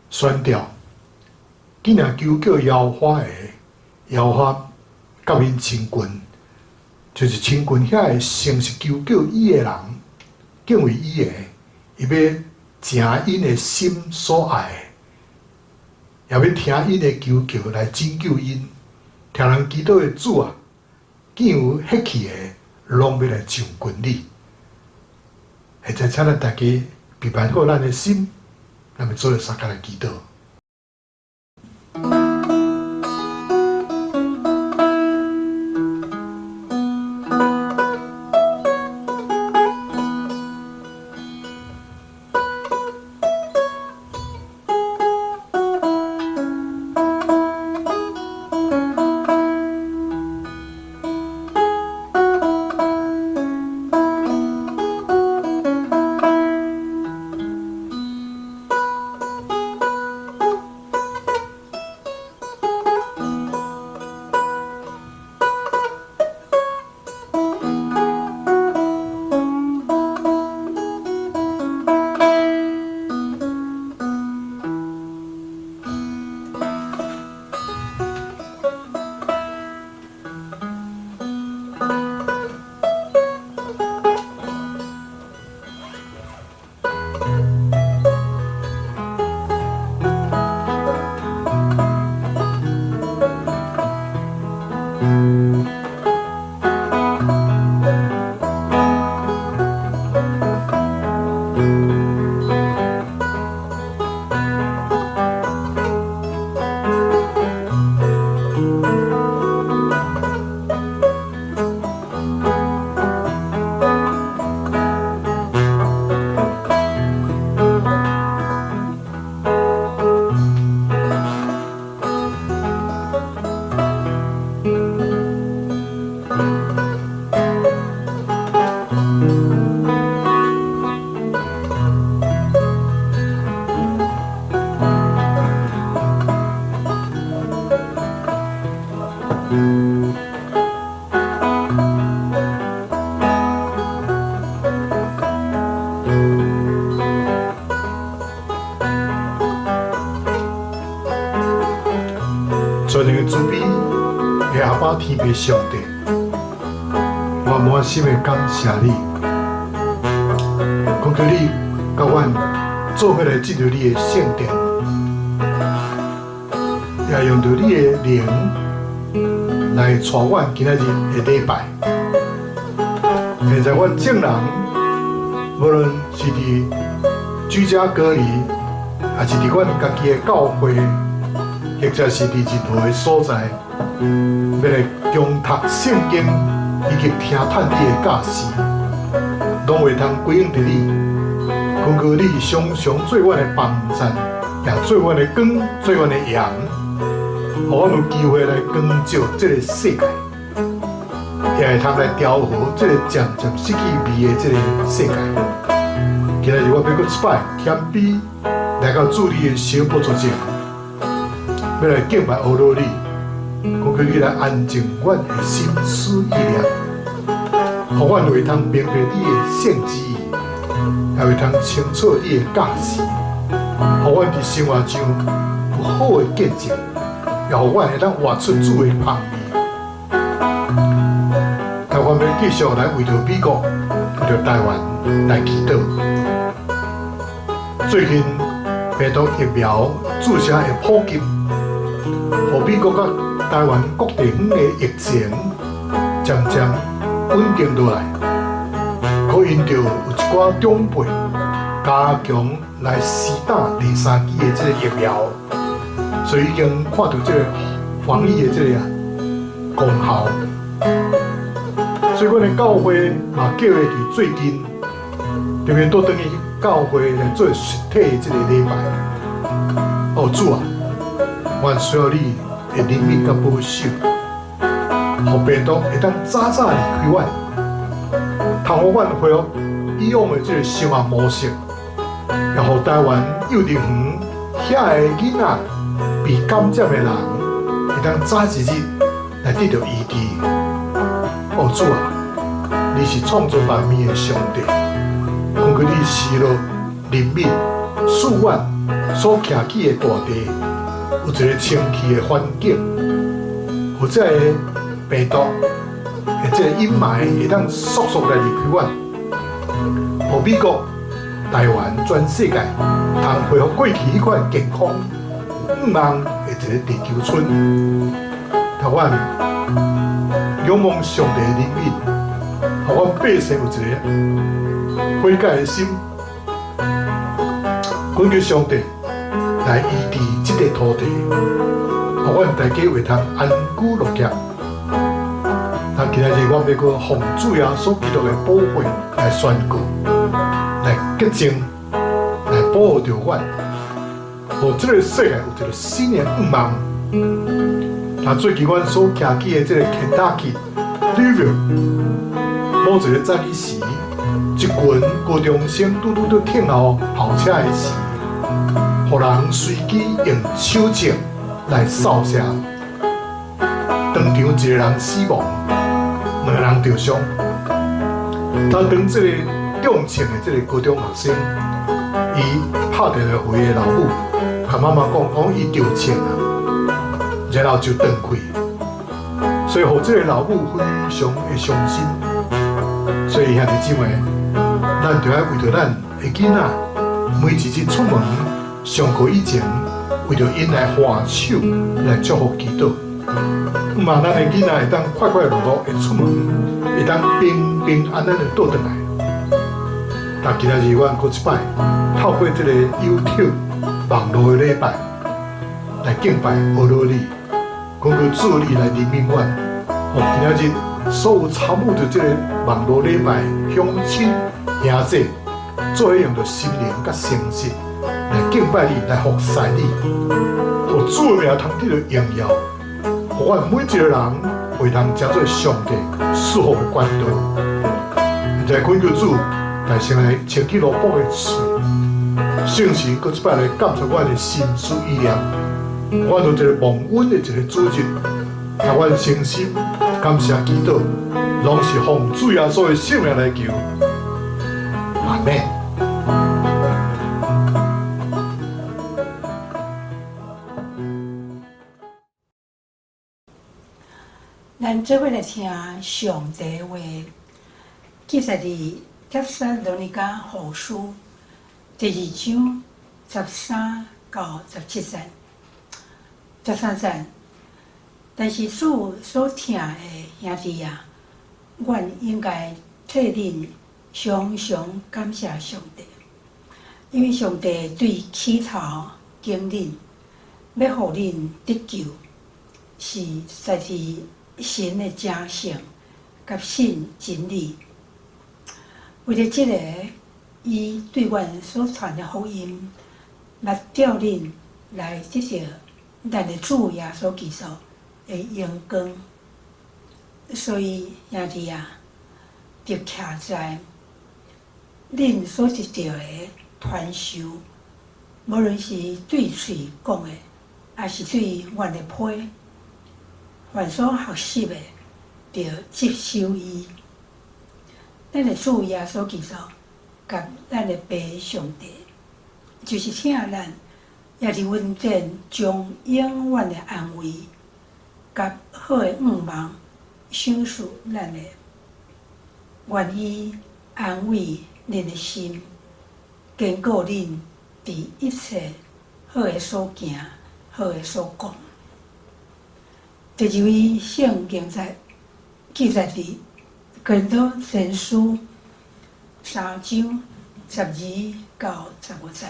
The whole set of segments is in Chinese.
宣调，既然求救妖花的妖花甲因亲近，就是亲近遐个诚实求救伊的人，敬畏伊的，伊要诚因的心所爱的，也要听因的求救来拯救因。听人祈祷的主啊，见有血气的，拢要来上群你。现在请咱大家备办好咱的心。那么做三个来祈祷。全能的主悲的阿爸天父上帝，我满心的感谢你，讲到你甲阮做伙来进入你的圣殿，也用到你的灵来带阮今仔日的礼拜。现在阮众人，无论是伫居家隔离，还是伫阮家己的教会。或者是伫任何的所在，要来共读圣经，以及听探你的教示，拢会通归应伫你。恳求你常常做阮的帮衬，也做阮的光，做阮的盐，互阮有机会来光照这个世界，也会通来调和这个渐渐失去味的这个世界。今日我要搁一摆谦卑来到主你的小宝座前。要来敬拜阿罗你，讲叫你来安静阮的心思意念，互阮会通明白你的圣旨，也会通清楚你的教示，互阮伫生活中有好的见证，也互阮会当活出主的香味。台湾要继续来为着美国、为着台湾来祈祷。最近病毒疫苗注射会普及。互美国甲台湾各地方的疫情渐渐搁稳定落来，可因着有一寡长辈加强来施打第三剂的这个疫苗，所以已经看到这个防疫的这个功效。所以，阮的教会嘛，叫伊伫最近，特别倒转去教会来做实体的这个礼拜。哦，主啊，阮需要你的怜悯甲保守，互病毒会当早早离开阮，通互阮恢复以往的这个生活模式，也互台湾幼儿园遐个囡仔被感染的人会当早一日来得到医治。哦，主啊，你是创造万物的上帝，根据你施落怜悯赐阮所徛起的大地，有一个清气的环境，有这个病毒的这个阴霾会当速速来离开阮，互美国、台湾、全世界通恢复过去迄款健康、5万的一个地球村，互阮仰望上帝的怜悯，互阮百姓有一个悔改的心，恳求上帝来医治这个土地，互阮大家会通安居乐业。今仔日我要搁奉主耶稣基督的宝血来宣告，来洁净，来保护着阮，互这个世界有一个新的5万。最近阮所徛起的这个肯塔基、Louisville， 某一个早起时，一群高中生拄在停候校车的时，互人随机用手枪来扫射，当场一个人死亡，2个人受伤。当这个重症的这个高中学生，伊拍电话回老母，甲妈妈讲伊着枪啊。然后就断开，所以互这个老母非常的伤心。所以兄弟姊妹，咱就要为着咱的囡仔，每一日出门上课以前，为着因来欢手来祝福祈祷。嘛，咱的囡仔会当快快乐乐的出门，会当平平安安的倒转来。但今仔日阮搁一摆透过这个 YouTube 网络的礼拜来敬拜阿罗尼。根据助力来怜悯阮，今仔日所有参与着这个网络礼拜乡亲兄弟，做伙用着心灵甲诚实来敬拜你，来服侍你，互主的名通得着荣耀，互阮每一个人会通成做上帝赐福的管道。现在恳求主来先来清起罗卜的嘴，圣神搁一摆来感受阮的心思意念。阮有一个蒙恩的一个主日，甲阮诚心感谢祈祷，拢是奉主耶稣的圣名来求，阿门。咱做伙来听上帝话，记载伫帖撒罗尼迦后书第2章13到17节。13节，但是主所疼的兄弟啊，阮应该替恁常常感谢上帝，因为上帝对起头经恁，要互恁得救，是在于神的正性，甲信真理。为了这个，伊对阮所传的福音，目吊恁来得到咱的主耶稣基督的荣光。所以兄弟啊，就徛在恁所得到的传授，无论是对嘴讲的，还是对阮的批，凡所学习的，就接受伊。咱的主耶稣基督，甲咱的爸上帝，就是请咱也是稳定将永远的安慰，甲好的愿望赏赐咱的，愿意安慰恁的心，坚固恁伫一切好的所行、好的所讲。第二位圣经在记载伫佢都前書3章12到15節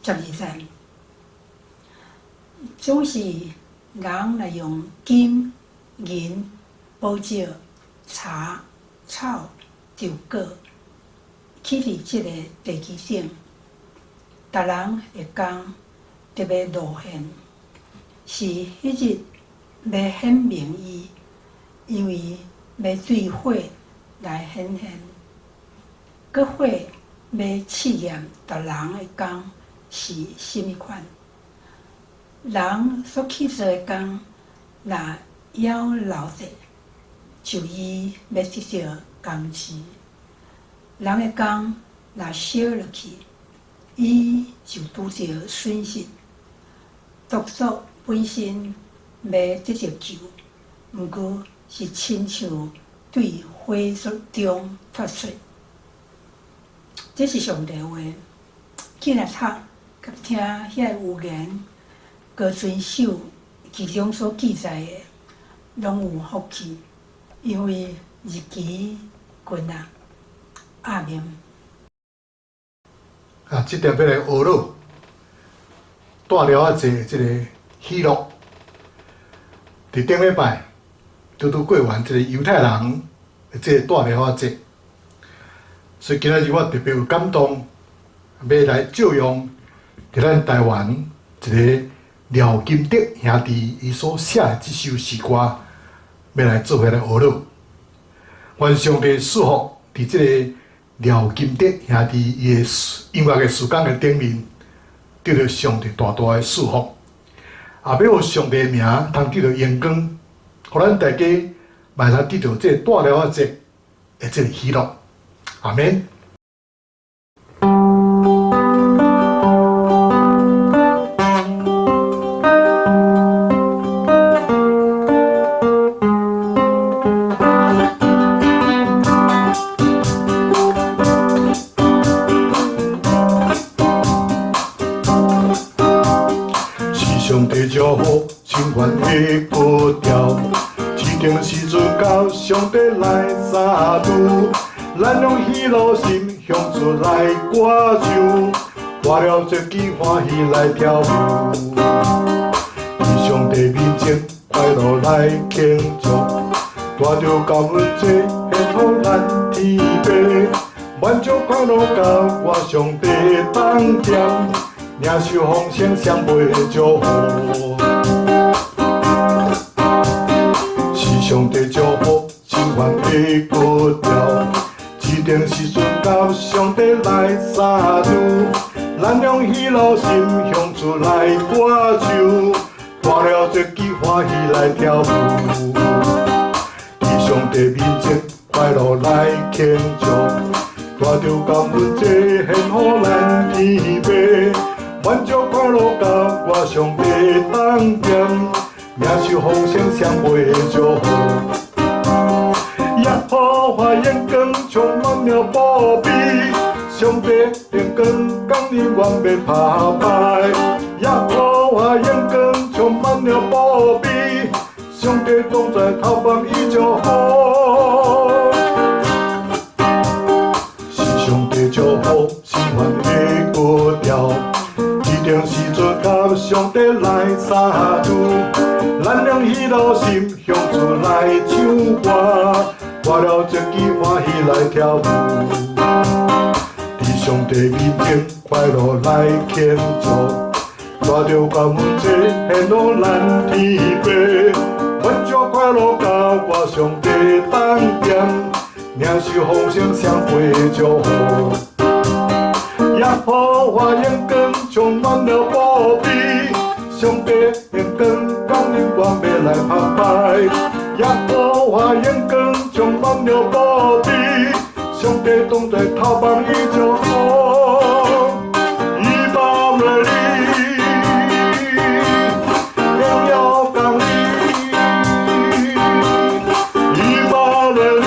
，12節，總是人來用金銀寶石茶草稻果起佇即個地基頂，逐人會講特別露現，是迄日要顯明伊，因為要對火來顯現，佮火要試驗逐人的工是甚物款。人所起做的工，若要留地，就伊要得到工錢；人的工若少落去，伊就拄着損失。獨作本身要得到救，毋過是親像對火中脫出。這是上帝話，今日讀甲聽遐有言，佮遵守其中所記載的，攏有福氣，因為日期近啊。阿明。即点要来學咯，帶了啊濟即個喜樂。佇頂禮拜，拄過完即個猶太人的即個帶了啊濟，所以今仔日我特別有感動，要來照用佇咱台灣一個廖金德兄弟伊所寫的即首詩歌，要來做伙來學咯。願上帝賜福佇即個廖金德兄弟伊的音樂的事工的頂面，得到上帝大大的賜福，也要互上帝的名通得到榮光，互咱大家嘛通得到即個帶了啊濟的即個喜樂。阿免。上帝祝福，情願的步調，指定時陣到上帝來相助，咱用喜樂心向主來歌唱，歌了節期歡喜來跳舞，在上帝面前快樂來慶祝，帶着感恩祭獻予咱天父，滿足快樂甲我上帝當點。領受豐盛雙倍的祝福，是上帝祝福，情願的步調，指定時陣到上帝來相助，咱用喜樂心向主來歌唱，帶了節期歡喜來跳舞，在上帝面前快樂來慶祝，帶着感恩祭獻予咱天父。滿足快樂甲我上帝當點，領受豐盛雙倍的祝福。耶和華眼光充滿了寶貝，上帝眼光降臨完美澎湃。耶和華眼光充滿了寶貝，上帝總在頭旁伊祝福。是上帝祝福，心願的步調。指定時陣到上帝來相助，咱用喜樂心向主來唱歌，歌了節期歡喜來跳舞，在上帝面前快樂來慶祝，帶着感恩祭獻予咱天父，滿足快樂甲我上帝當點，領受豐盛雙倍的祝福。耶和華眼光充滿了寶貝，上帝眼光降臨完美來澎湃。耶和華眼光充滿了寶貝，上帝總在頭旁伊祝福，伊保護你，榮耀降臨，伊保護你。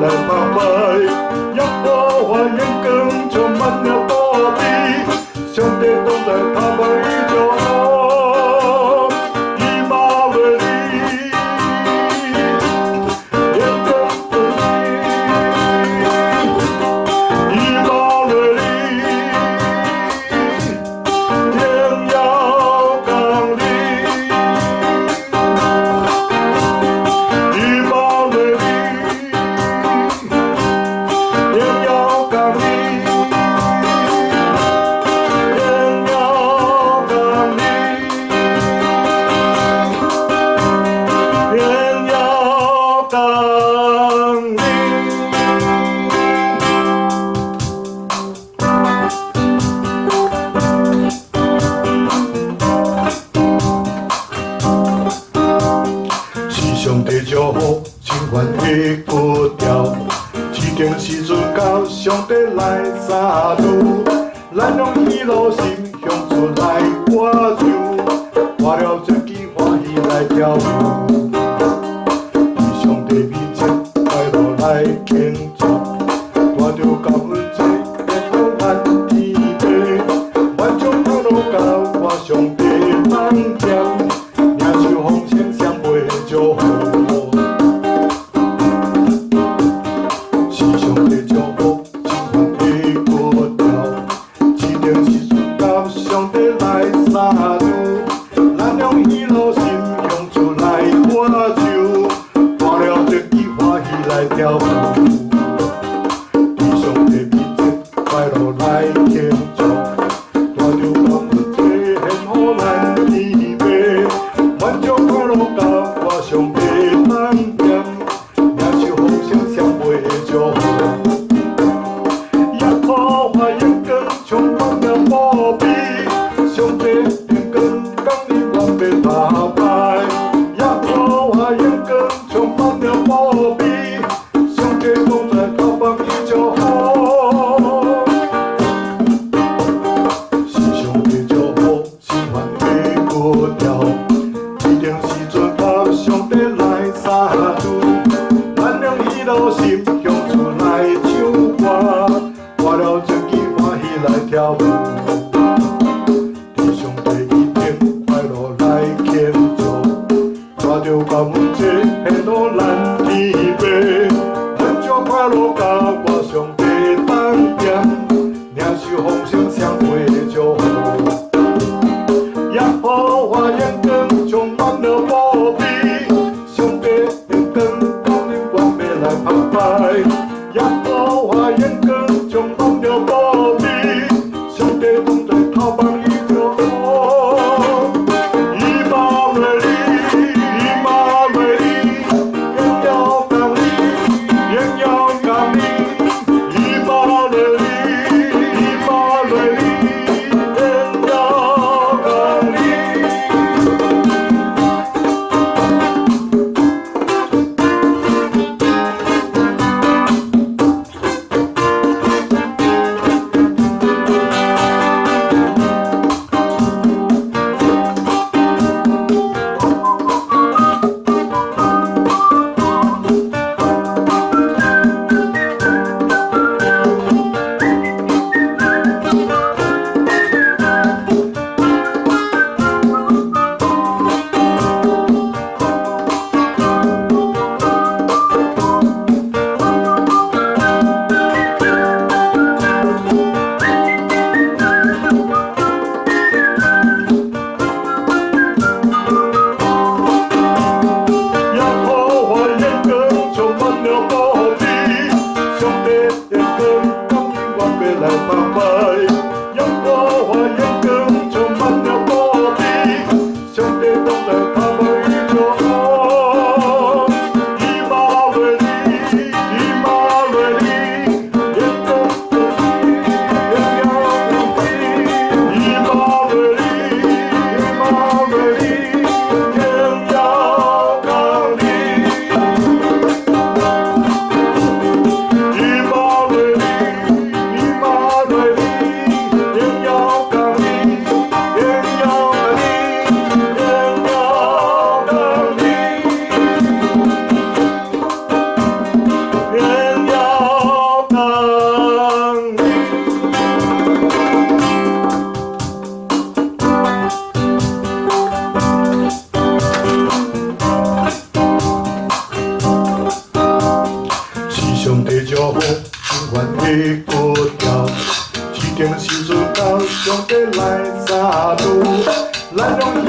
来澎湃，耶和华眼光充满了宝贝，上帝同在他们宇宙。上帝祝福，千万的步调，指定时阵到上帝来相助，咱用喜乐心向出来歌唱，歌了这支欢喜来跳舞，以上帝面前快乐来庆祝，带着感恩节变好咱天地，万众快乐到我上帝梦中。领受丰盛双倍的祝福，是上帝祝福，千万的步调，指定时阵到上帝来相助，咱用喜乐心向出来歌唱，歌了这支欢喜来跳舞，在上帝面前快乐来庆祝，带着感恩节献予咱天父。万众快乐到我上帝梦中，领受丰盛双倍的祝福。耶和华眼光充满了宝贝，上帝眼光讲你完美打败。耶和华眼光充满了宝贝，上帝同在他帮你就好。是上帝祝福，千万的步调。指定时阵到上帝来相助，咱用喜乐心向出来唱歌，歌了这支欢喜来跳舞，在上帝面前快乐来庆祝，带着感恩节献予咱天父，咱将快乐到我上帝当中，领受丰盛双倍的祝福。耶和华眼光充满了宝贝，上帝眼光光临完美来澎湃。耶和华眼光充满了宝贝，上帝同在他帮宇宙。以马内利，以马内利，荣耀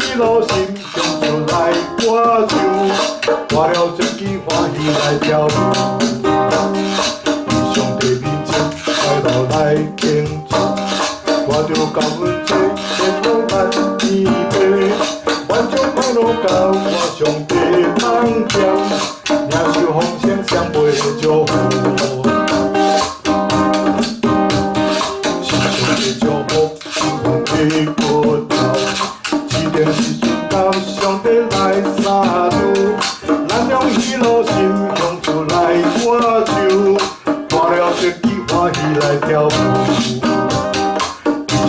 喜乐心向出来歌唱，歌了真奇欢喜来跳舞。上帝面前快乐来庆祝，我着感恩这天空咱依偎，万众快乐甲我上帝梦想，领受丰盛双倍的祝福。是上帝祝福，上帝国度，一定是顺到上帝来相助，咱用喜乐心向出来歌唱，歌了真奇欢喜来跳舞。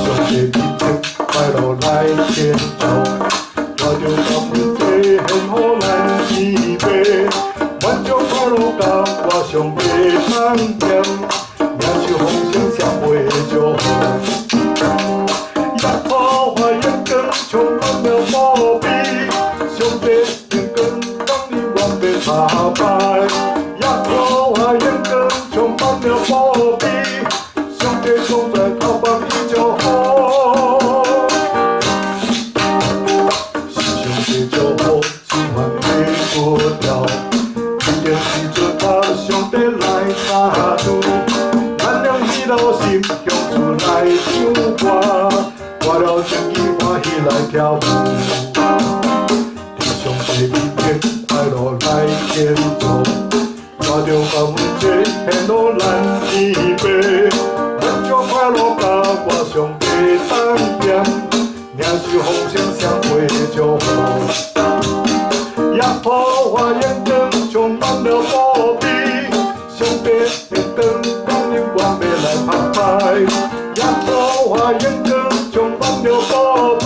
上帝面前快乐来庆祝，我着感恩这幸福咱依偎，万众快乐甲我上帝梦想，领受丰盛双倍的祝福。耶和华眼光充满了宝贝，上帝眼光当你完美打败。耶和华眼光充满了宝贝，上帝总在头帮你就好。是上帝祝福，是完美不掉，一定是准他上帝来插主，咱用喜乐心向出来唱歌，歌了真奇欢喜来跳舞。在上帝面前快乐来庆祝，我着感恩这幸福咱依偎，万众快乐甲我上帝当点，领受丰盛双倍的祝福。耶和华眼光充满了宝贝，上帝眼光当你完美来澎湃。耶和华眼光充满了宝贝，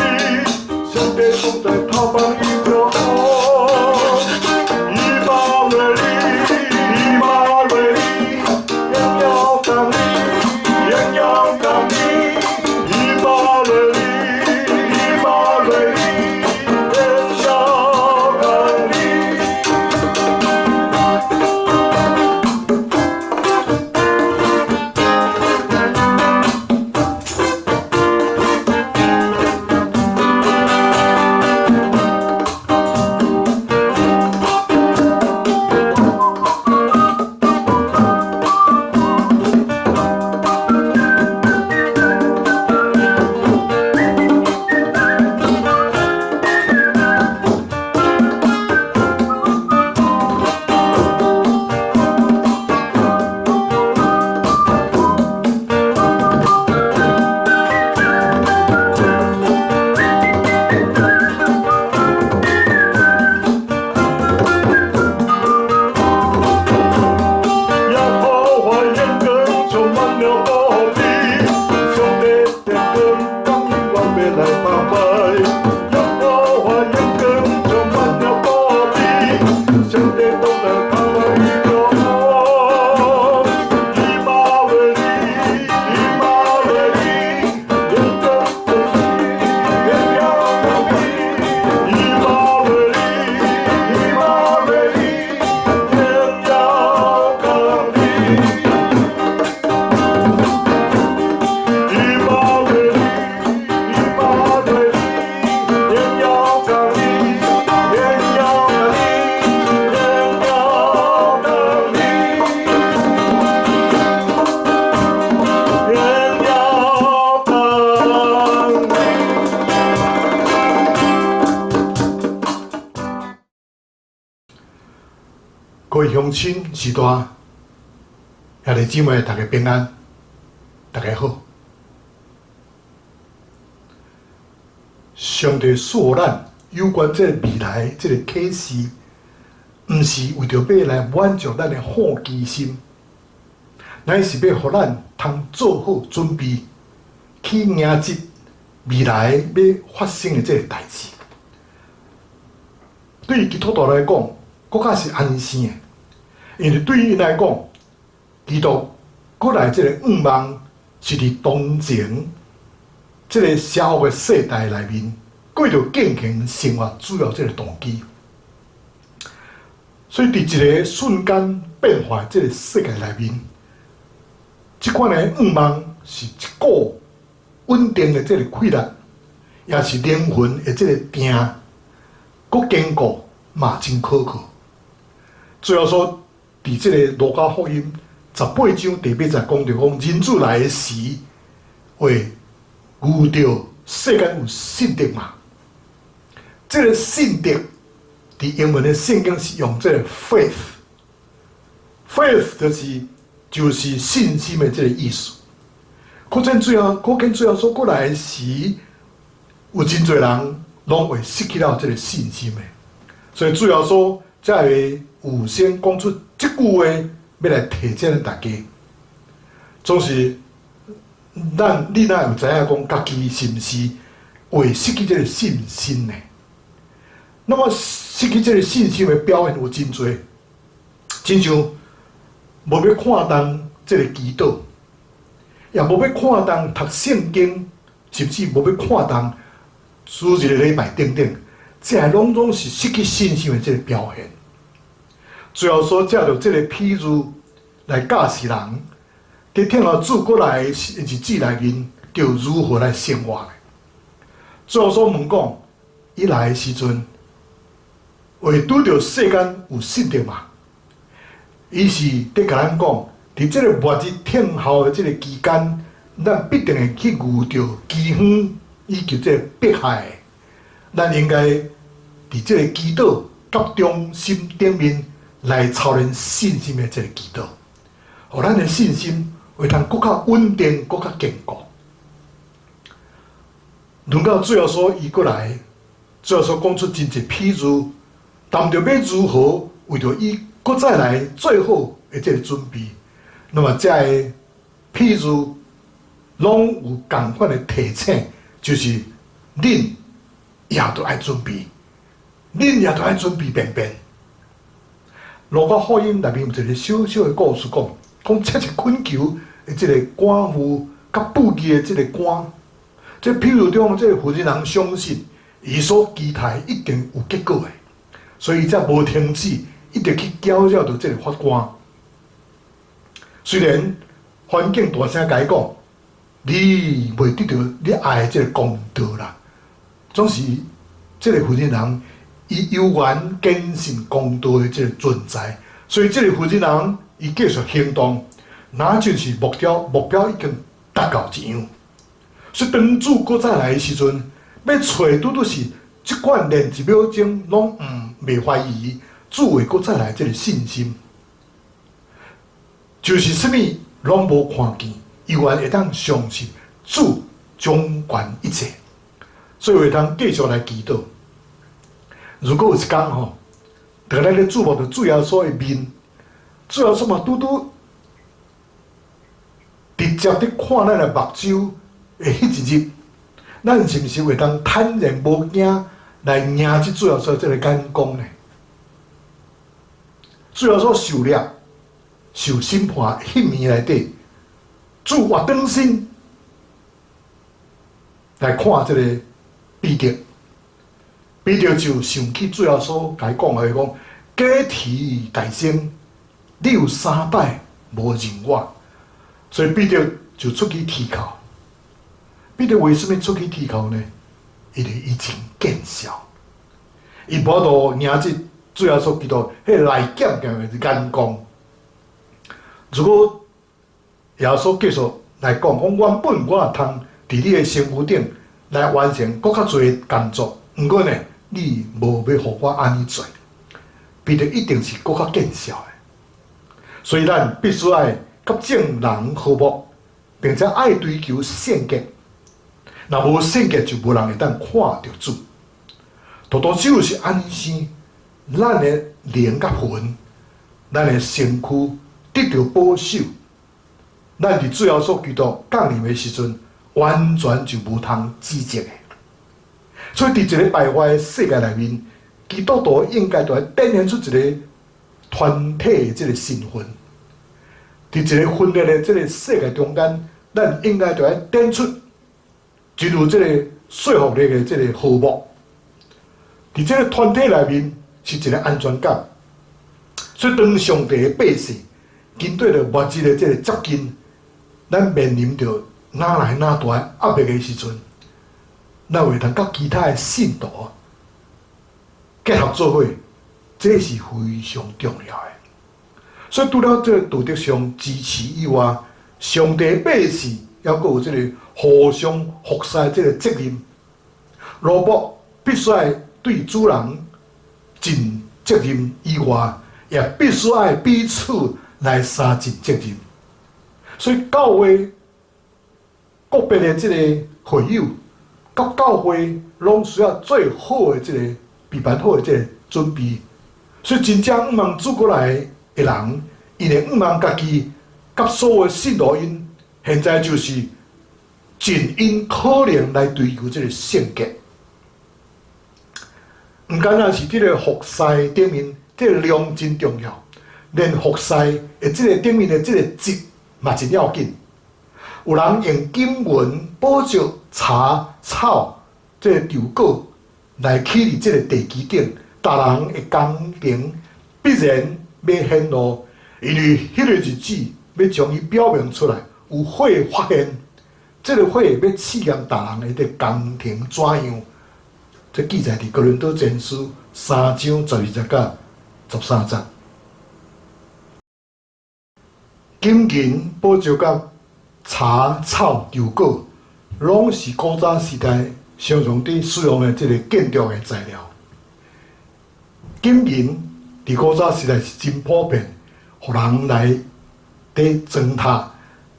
上帝总在头帮你就好。以马内利，以马内利，荣耀降临，荣耀降临。以马内利，以马内利，荣耀降临。各位乡亲时代，兄弟姊妹，大家平安，大家好。上帝赐予咱有关这未来这个启示，毋是为着要来满足咱的好奇心，乃是要互咱通做好准备，去迎接未来要发生的这个代志。对于基督徒来讲，更加是安心的。因为对于因来讲，基督过来这个愿望是伫当前这个社会的世代内面，过着健康生活主要这个动机。所以伫一个瞬间变化这个世界内面，这款的愿望是一股稳定的这个气力，也是灵魂的这个定，搁坚固嘛真可靠。最后说，伫这个路加福音18章第8节讲着讲，人子来的时，会遇到世间有信德嘛？这个信德，伫英文的圣经是用这个 faith，faith 就是信心的这个意思。可见最后说过来的时，有真侪人拢会失去了这个信心的。所以最后说，才会有先讲出这句话，要来提醒大家。总是你哪有知影讲，家己是毋是会失去这个信心呢？那么失去这个信心的表现有真多，亲像无要看重这个祈祷，也无要看重读圣经，甚至无要看重主日礼拜等等，这拢是失去信心的这个表现。最后所借着这个譬喻来教示人，伫听候主过来的日子内面，要如何来生活呢？最后所问讲，伊来的时阵，会拄着世间有信德嘛？伊是伫甲咱讲，伫这个末日听候的这个期间，咱必定会去遇到饥荒以及这个迫害。咱应该伫这个祈祷甲忠心顶面来操练信心的这个祈祷，互咱的信心会通更较稳定、更较坚固。轮到最后说，伊过来，最后说讲出真侪譬喻，谈着要如何为着伊搁再来最好的这个准备，那么这个譬喻拢有共款的提醒，就是恁也都爱准备，恁也都爱准备便便。路加福音内面有一个小小的故事，讲切一恳求的这个寡妇甲布衣的这个官，这譬如中这个妇人人相信，伊所期待一定有结果的，所以才无停止，一直去搅扰着这个法官。虽然环境大声甲伊讲，你袂得到你爱的这个公道啦，总是这个妇人人。伊悠然坚信公道的这个存在，所以这个妇人人伊继续行动，那就是目标已经达到一样。所以当主搁再来的时阵，要找拄拄是即款连一秒钟拢袂怀疑主会搁再来这个信心，就是啥物拢无看见，依然会当相信主掌管一切，所以会当继续来祈祷。如果有一天吼，大家咧注目着主耶稣的面，主耶稣嘛拄拄直接伫看咱的目睭的迄一日，咱是毋是会当坦然无惊来迎即主耶稣这个眼光呢？主耶稣受了受审判迄年内底，主活当身来看这个彼得。彼得就想起主耶稣甲伊讲的讲，假提大声，你有3摆无认我，所以彼得就出去啼哭。彼得为什么出去啼哭呢？因为伊真见笑，伊无度迎即主耶稣基督迄来检验的眼光。如果耶稣继续来讲，原本我也通伫你的身躯顶来完成更较多的工作，毋过呢？你无要互我安尼做，彼得一定是更较见效的。所以咱必须爱甲正人和睦，并且爱追求圣洁。若无圣洁，就无人会当看到主。多多只有是安心，咱的灵甲魂，咱的身躯得到保守。咱伫主耶稣基督降临的时阵，完全就无通指责的。所以，伫一个败坏的世界内面，基督徒应该就来展现出一个团体的这个身份。伫一个分裂的这个世界中间，咱应该就来展出进入这个说服力的这个和睦。伫这个团体内面是一个安全感。所以，当上帝的百姓面对着末日的这个接近，咱面临着哪来哪大的压力的时阵，咱会通甲其他的信徒结合做伙，这是非常重要的。所以除了这个道德上支持以外，上帝百姓还佫有这个互相服侍这个责任。奴仆必须要对主人尽责任以外，也必须要彼此来相尽责任。所以教会个别的这个会友，甲教会拢需要最好的这个备办好的这个准备。所以真正毋通做过来的人，因为毋通家己甲所有的信徒因，现在就是尽因可能来追求这个圣洁。毋单单是这个服侍顶面，这个量真重要，连服侍的这个顶面的这个质嘛真要紧。有人用金文、宝石、茶、草这个稻果来起立这个地基顶，大人的工程必然要显露，因为迄个日子要将伊表明出来，有火发现，这个火要试验大人的这工程怎样。这记载伫哥林多前书3章12节到13节。金银、宝石甲茶、草、稻果，拢是古早时代常常伫使用的这个建筑的材料。金银伫古早时代是真普遍，互人来伫装塔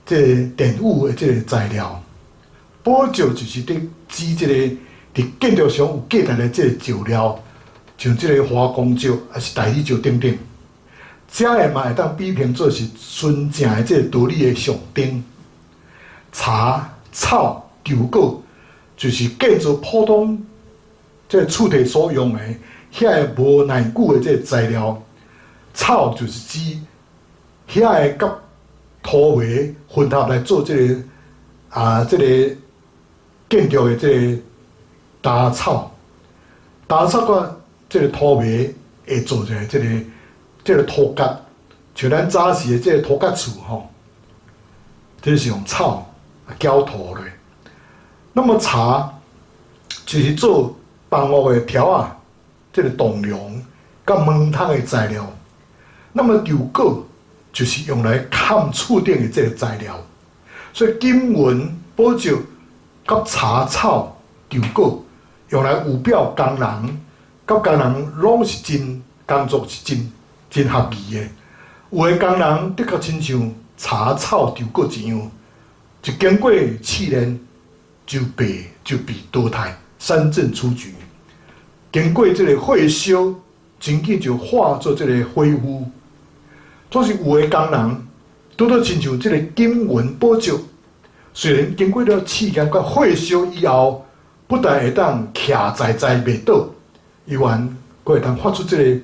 这个电舞的这个材料。宝石就是伫指这个。伫建筑上有价值的这个石料，像这个花岗石还是大理石等等，这个嘛会当比评做是纯正的这个道理的象征。茶、草、稻果就是建筑普通这个厝体所用的遐个无耐久的这个材料。草就是指遐个甲土materi混合来做这个这个建筑的这个。打草甲这个土materi会做一个这个土角，像咱早时的这个土角厝吼，这是用草浇土的。那么茶就是做房屋的条啊，这个栋梁甲门窗的材料。那么稻果就是用来嵌厝顶的这个材料。所以金文、宝石甲茶草、稻果。用来有表工人，甲工人拢是真工作是真合意的。有的工人的确亲像茶草稻果一样，一经过试炼就被淘汰，三振出局。经过这个火烧，真紧就化作这个灰污。总是有的工人拄到亲像这个金文宝石，虽然经过了试验甲火烧以后。不但会当徛在袂倒，伊还佫会当发出这个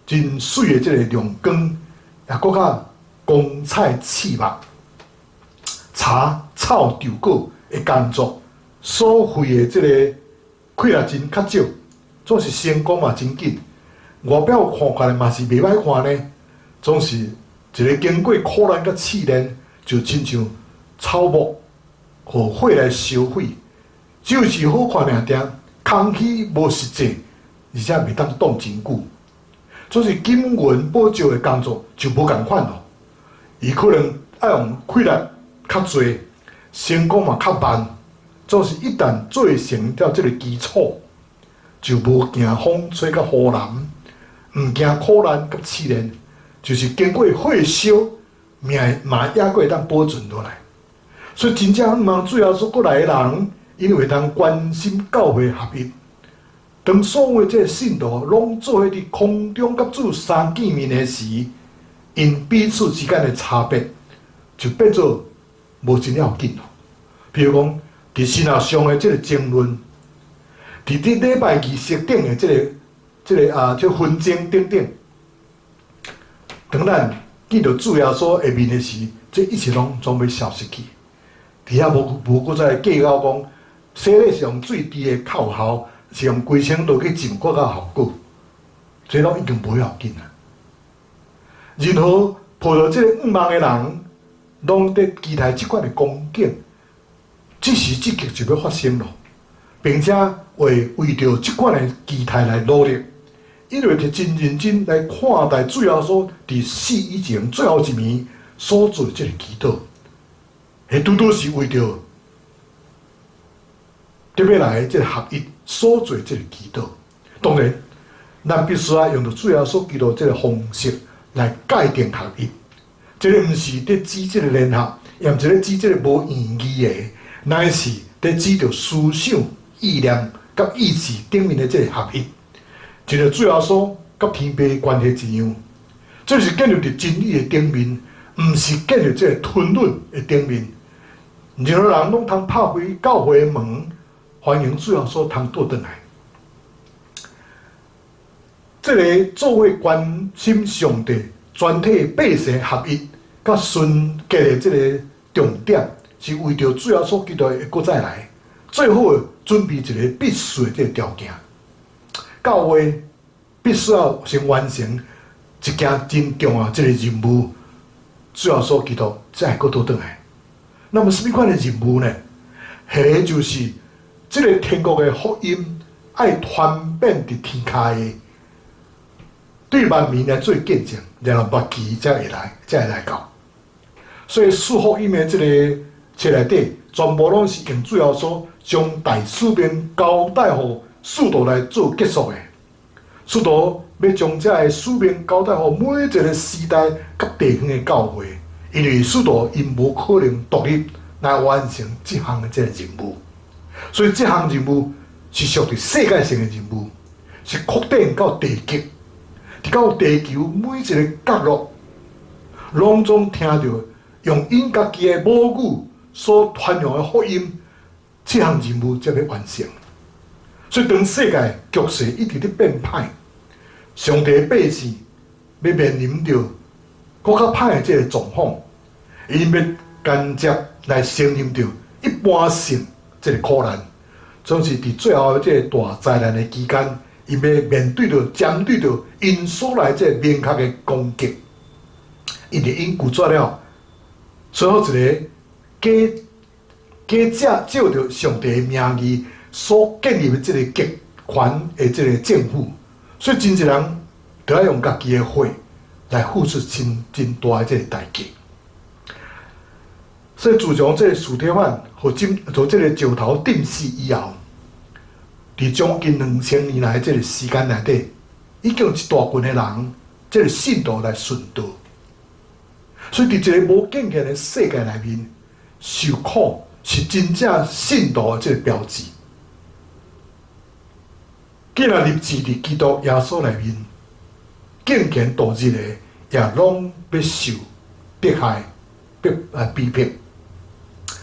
真水的这个亮光，也佫较光彩刺目。茶、草、稻果的工作所费的这个费也真较少，总是成功嘛真紧。外表看起来嘛是袂歹看呢，总是一个经过苦难甲试炼，就亲像草木互火来烧毁。就是好看尔定，空气无实际，而且袂当挡真久。所以金文宝石的工作就无共款咯。伊可能要用气力较侪，成功嘛较慢。总是一旦做成了这个基础，就无惊风吹甲雨淋，毋惊苦难甲试炼，就是经过火烧，命嘛也会当保存落来。所以真正毋通最后所过来的人。因为当关心教会合一，当所有这信徒拢做伙伫空中甲主相见面的时，因彼此之间的差别就变做无真要紧咯。比如讲，伫神学上的这个争论，伫礼拜仪式顶的这个纷争等等，当咱见到主耶稣下面的时，这一切拢总要消失去。伫遐无搁再计较讲。洗礼是用最低的扣效，是用规程度去浸过到效果，这拢已经无要紧啦。任何抱着这个愿望的人，拢在期待即款的光景，即时即刻就要发生咯。并且会为着即款的期待来努力，因为摕真认真来看待主耶稣伫死以前最后一暝所做即个祈祷，迄拄拄是为着特别来即个合一所做即个祈祷。当然，咱必须要用到主耶稣基督即个方式来界定合一。这个毋是伫指即个联合，也毋是咧指即个无意义的，乃是伫指着思想、意念甲意志顶面的即个合一。一个主耶稣甲天父的关系一样，这是建立伫真理的顶面，毋是建立即个吞论的顶面。任何人拢通拍开教会的门，欢迎主耶稣通倒转来。这个作为关心上帝全体百姓合一，甲纯洁的这个重点，是为着主耶稣基督会搁再来，最好准备一个必须的这个条件。教会必须要先完成一件真重要这个任务，主耶稣基督才会搁倒转来。那么什么款的任务呢？迄个就是这个天国的福音爱传遍伫天下的。对万民来做见证，然后末期才会来到。所以四福音的这个册内底，全部拢是用主要说将大使命交代予使徒来做结束的。使徒要将这个使命交代予每一个时代甲地方的教会，因为使徒因无可能独立来完成这项的这个任务。所以这项任务是属于世界性的任务，是扩展到地极。伫到地球每一个角落，拢总听到用因家己的母语所传扬的福音，这项任务才要完成。所以，当世界局势一直咧变歹，上帝的百姓要面临着更较歹的这个状况，因要间接来承认着一般性这个苦难，总是伫最后的这个大灾难的期间。因要面对着、针对着因所来这明确的攻击，因为因拒绝了最后一个假照着上帝的名义所建立的这个极权的这个政府，所以真侪人都要用家己的血来付出真大的这个代价。所以自从这个史提反和这个石头钉死以后，伫将近2000年来这个时间内底，已经有一大群的人，这个信徒来殉道。所以伫一个无敬虔的世界内面，受苦是真正信徒的这个标志。既然立志伫基督耶稣内面，敬虔度日的，也拢要受迫害、逼迫。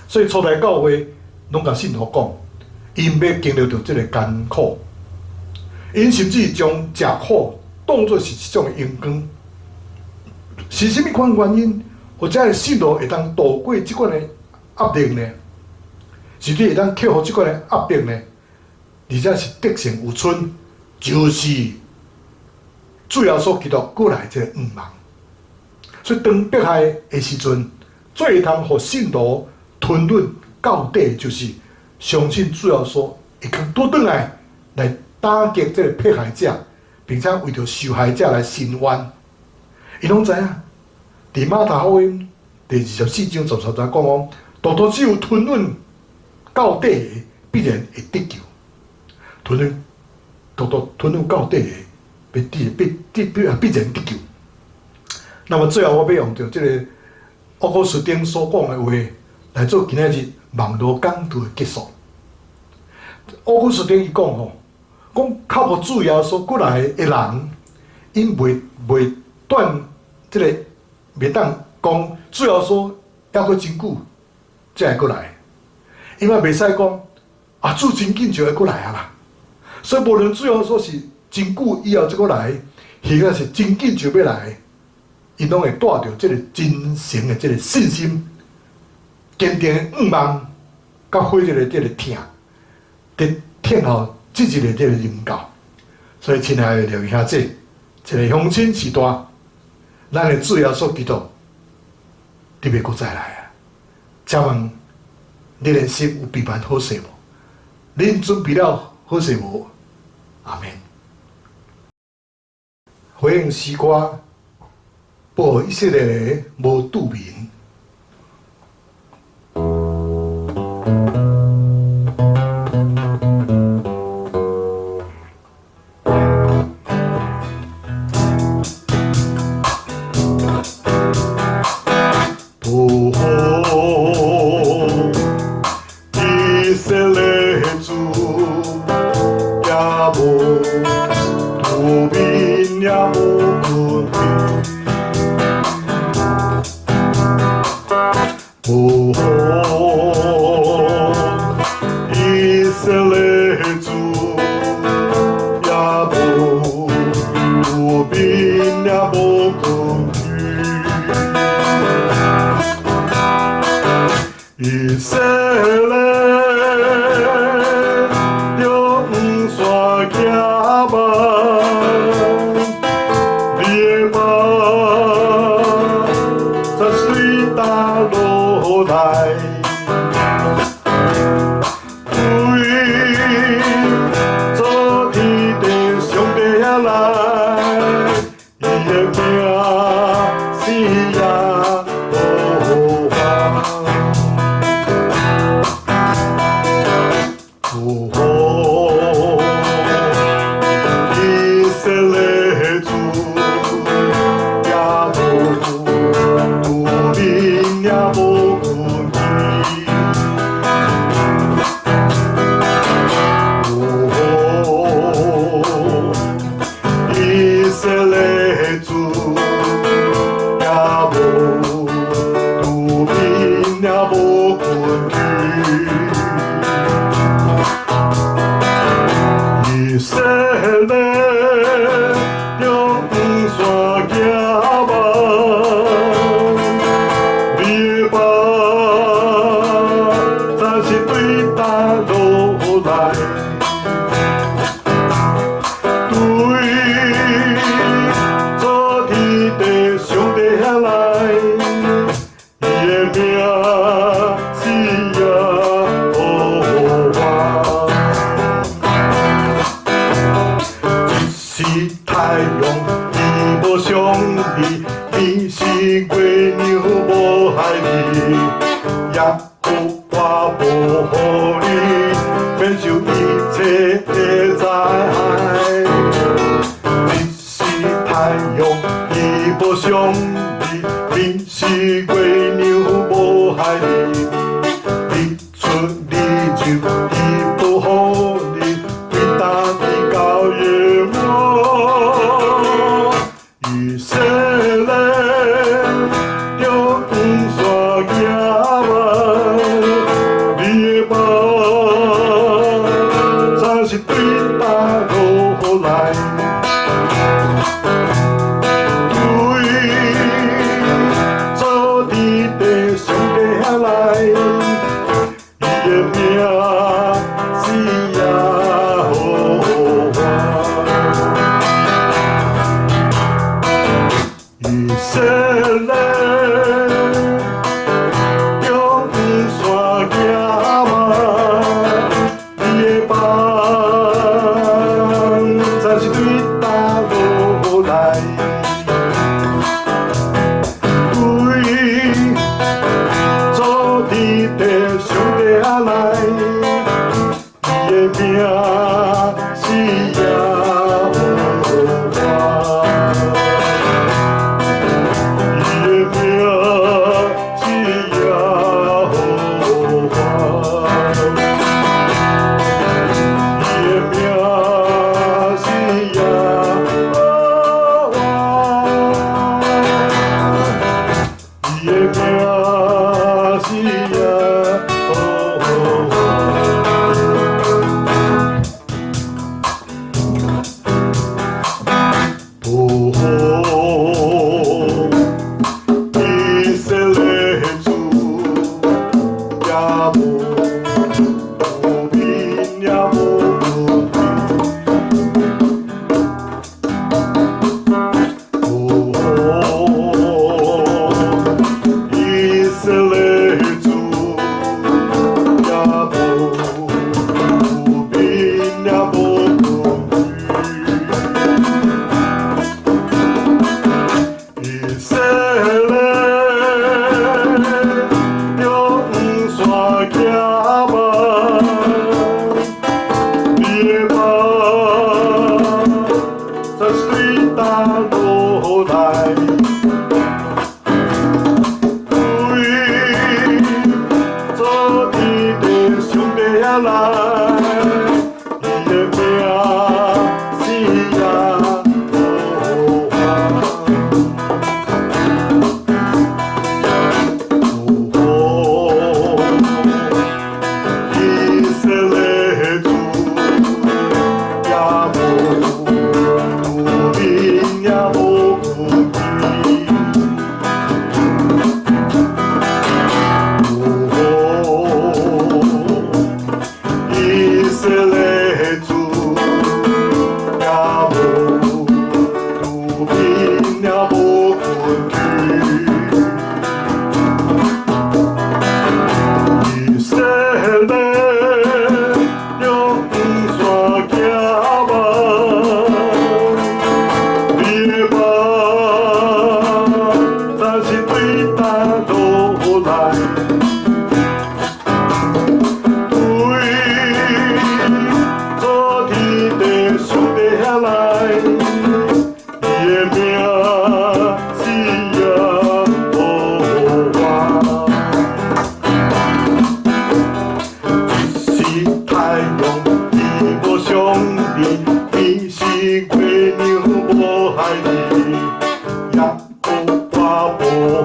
所以初代教会拢甲信徒讲。因要经历到这个艰苦，因甚至将食苦当作是一种阳光。是甚物款原因，或者信徒会当度过即款的压力呢？是你会当克服即款的压力呢？而且是得胜有春，就是主要所基督过来这个愿望。所以当迫害的时阵，最通互信徒吞忍到底就是。相信主要说会更倒转来打击这个迫害者，并且为着受害者来伸冤。伊拢知影，伫马太福音第24章13节讲讲，独独只有吞忍到底的，必然会得救。独独吞忍到底的，必然得救。那么最后我要用到这个奥古斯丁所讲的话来做今仔日网络讲道的结束。奥古斯丁伊讲吼，讲靠无主耶稣过来的人，因袂断这个袂当讲主耶稣还阁真久才会过来，因为袂使讲啊主真紧就会过来啊啦。所以无论主耶稣是真久以后才过来，或者是真紧就要来，因拢会带着这个真诚的这个信心。坚定的愿望，甲火热的这个疼，伫听候即日的这个任教。所以，亲爱的弟兄兄姐，一个乡亲时代，咱的主耶稣基督，你要搁再来啊！请问你的心有备办好势无？恁准备了好势无？阿免。回应诗歌，报以色列的无拄民。哦，以色列主也无拄民，也无困苦。哦，以色列主也无拄民，也无困苦。以色列着黄山行望，你的望在水打落来，对做天地上帝来，伊的名是耶和华。哦，以色列主也无拄民，也无困苦。哦，以色列主也无拄民，也无困苦。以色列着黄山行望，你的望才是对打落来，对做天地上帝来，伊的名是耶和华。是太阳，伊无伤你；你是月亮，无害你。也有我保护你，免受一切的灾害。你是太阳，伊无伤你；你是月亮，无害你。你出你入，伊保护你，为大地高耶和。以色列着黄山行望，你的望才是对打落来，对做天地上帝来，伊的名是耶和华。以色列着黄山行望，你的望才是对打落来，对做天地上帝来，伊的名是耶和华。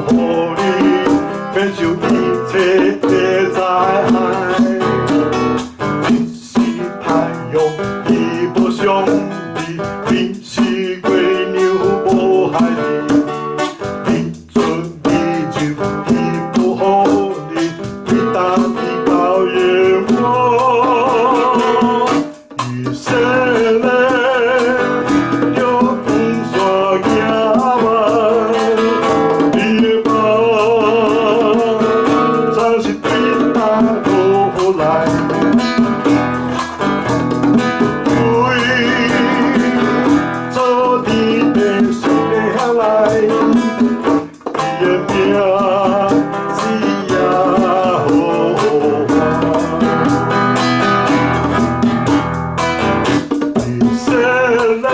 护你，免受一切的灾害。你是太阳，伊无伤你；你是月亮，无害你。你准你就伊保护你，你担你到永远。以色列，用山行万，你的梦，总是对他过来。做你的上帝下来，你的名是耶和华。以色列，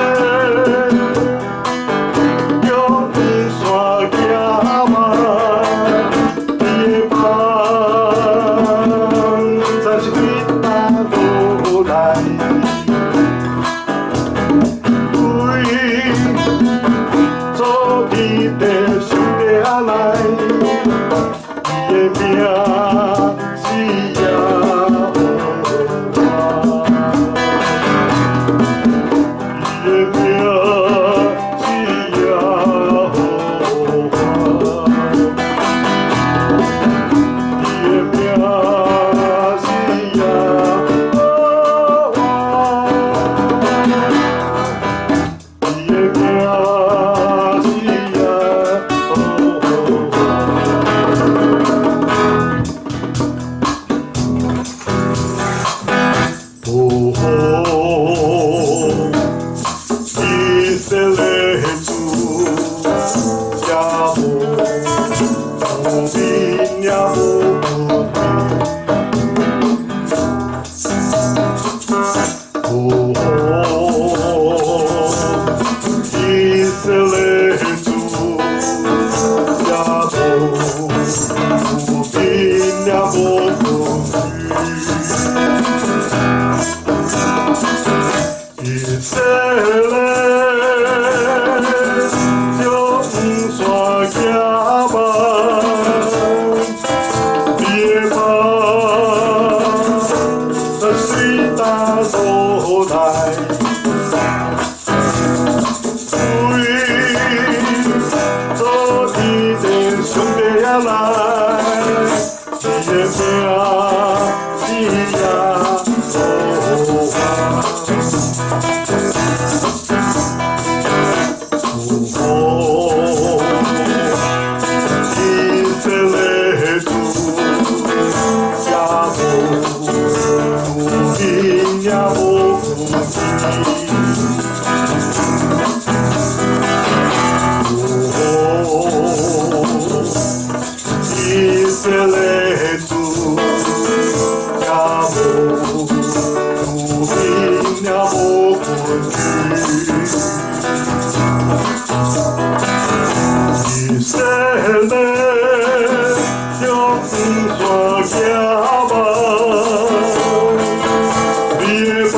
用山行万，你的梦，总是对他过来。做你的上帝下来，你的名是耶和华，你的名是耶和华，你的名是耶和华。你的名是耶和华。哦吼，以色列主也无兵也无哦吼，以色列主也无兵也无以色列，用山行万，你的梦，随他路来。做你的上帝下来，你的名是耶和华。以色列主也无兵也无以色列主也无兵也无以色列用山行万，你的梦，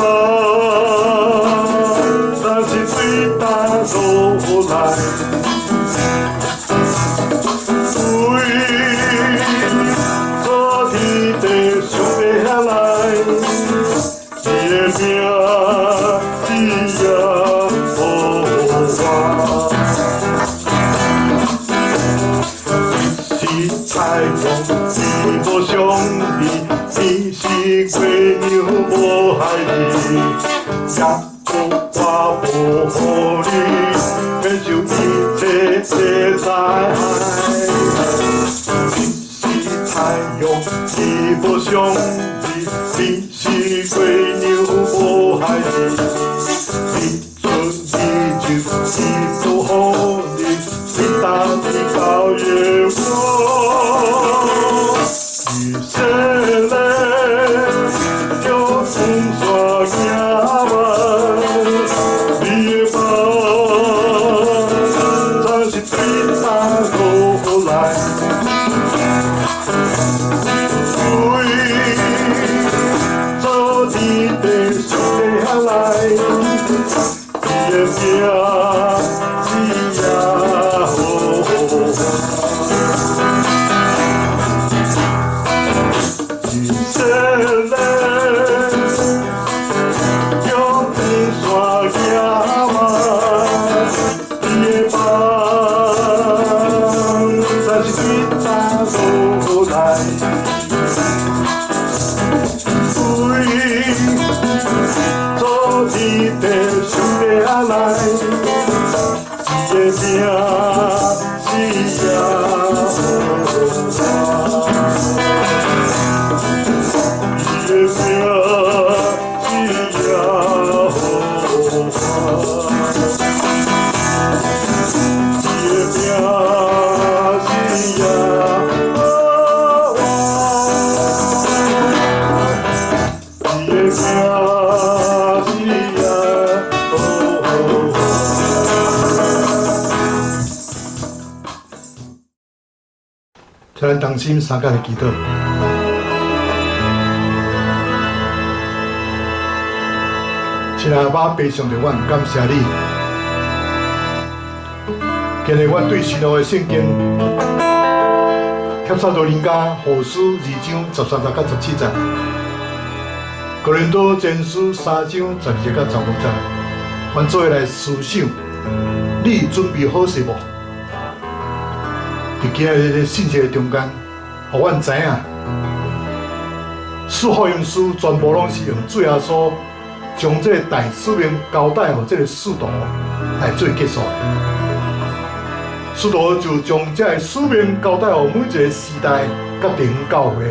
总是对他路来。做你的上帝下来，你的名是耶和华。是太阳，你无伤你；你是月亮，无害你。耶和华保护你，免受一切的灾害。你是太阳，你无伤你；你是月亮，无害你。你准你就伊保护你，你担你到永远。以色列，用山行万，你的梦，总是对他路来。做你咱同心三角的祈祷，亲爱的爸，悲上帝，我感谢你。今日我对神的圣经，帖撒罗尼迦后书2章13节到17节，哥林多前书3章12节到15节，阮做伙来思想，你准备好势无？伫今日的信息中间，互阮知影，四福音书全部拢是用主耶稣将这个大使命交代互这个使徒来做结束的。使徒就将这个使命交代互每一个时代甲地方教会，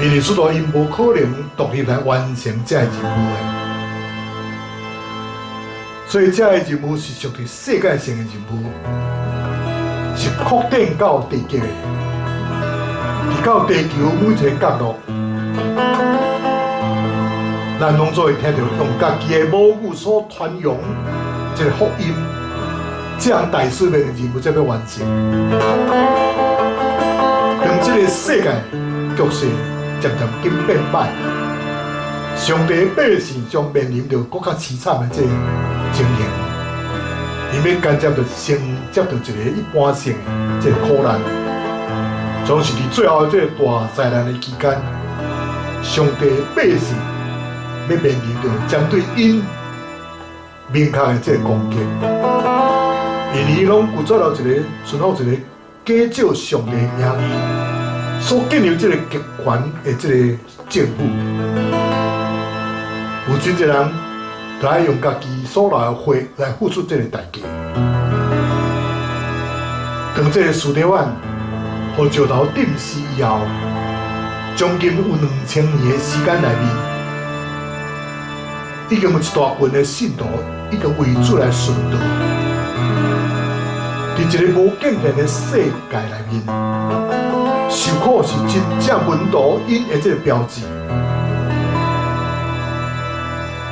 因为使徒因无可能独立来完成这个任务的，所以这个任务是属于世界性的任务。是扩展到地极的，是到地球每一个角落，咱拢做会听到用家己的母语所传扬这个福音，这样大使命的任务才要完成。当这个世界局势渐渐紧变歹，上帝的百姓将面临着更较凄惨的这个情形。因要间接着先接到一个一般性的这个苦难，总是伫最后这个大灾难的期间，上帝的百姓要面临着针对因明确的这个攻击，因伊拢拒绝了一个顺服一个假照上帝的名义所建立这个极权的这个政府，有真侪人。就爱用家己所拿的血来付出这个代价。当这个司提反互石头钉死以后，将近有2000年的时间内面，已经有一大群的信徒已经为主来顺道。伫一个无敬虔的世界内面，受苦是真正门徒因的这个标志。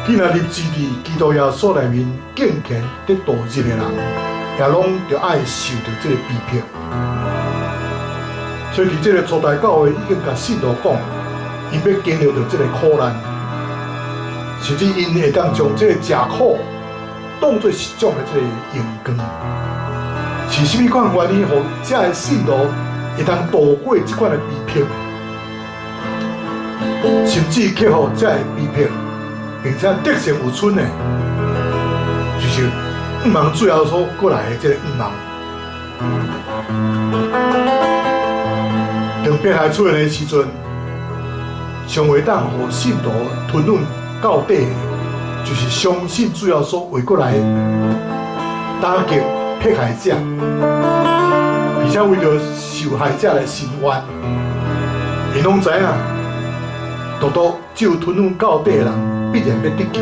既然立志伫基督耶稣内面敬虔得度日的人，也拢着爱受到这个逼迫。所以伫这个初代教会已经甲信徒讲，因要经历到这个苦难，甚至因会当将这个吃苦当作是种的这个荣光。是甚物款原因，互这个信徒会当度过这款的逼迫，甚至克服这个逼迫？并且得胜有春的，就是五芒最后所过来的这个五芒。当迫害出现的时阵，上会当互信徒吞忍到底的，就是相信主要所为过来打击迫害者，而且为着受害者来伸冤，因拢知影，独独只有吞忍到底的人。必然要得救，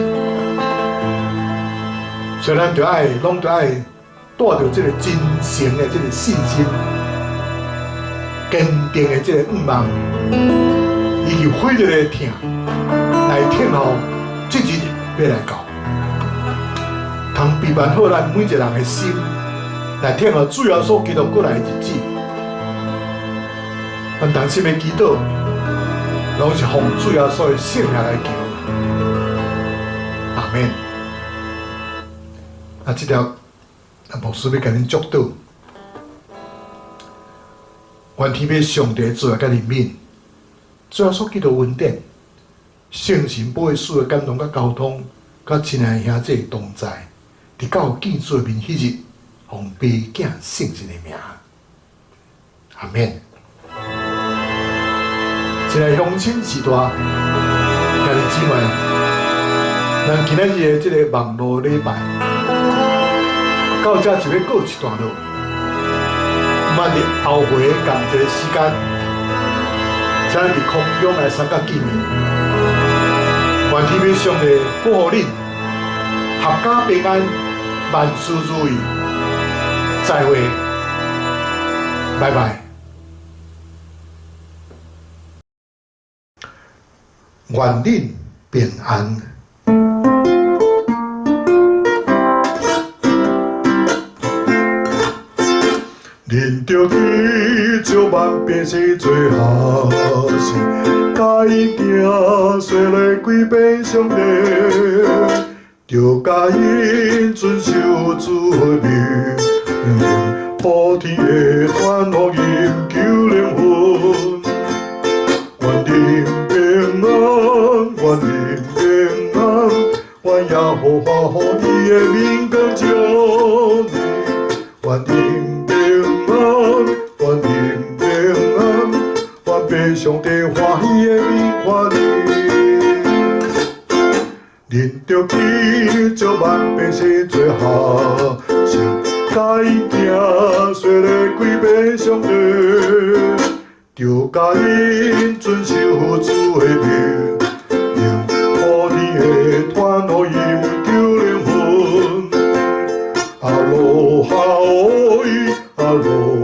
所以咱就爱，拢就爱带着这个真诚的这个信心，坚定的这个愿望，以及火热的听，来听候这一日要来到，通陪伴好咱每一个人的心，来听候主要所基督过来的日子。咱同心的祈祷，拢是奉主要所的圣名来求。阿免。这条牧师要甲恁祝祷，愿天父上帝做甲怜悯，最后所基督恩典，圣神保守的感动甲交通，甲亲爱的兄弟同在，伫到见主的面迄日，奉父子圣神的名，阿免。亲爱的乡亲时代，兄弟姊妹，咱今仔日的这个网络礼拜。到这就要告一段落。嘛伫后回同一个时间，才伫空中来三角见面。愿天父上帝保护恁，阖家平安，万事如意。再会，拜拜。愿恁平安。恁着去照万变是做好事，甲伊行，说来归遍上帝，着甲因遵守主的命令，普天的传福音救灵魂。愿恁平安，愿恁平安，愿耶和华予伊的名光照你，愿恁平安，愿恁平安，愿被上帝欢喜的名看你。恁着去照万百姓做孝心，甲伊行，说来归遍上帝。着甲因遵守主的命令，普天的传福音救灵魂。阿罗哈哦伊，阿罗。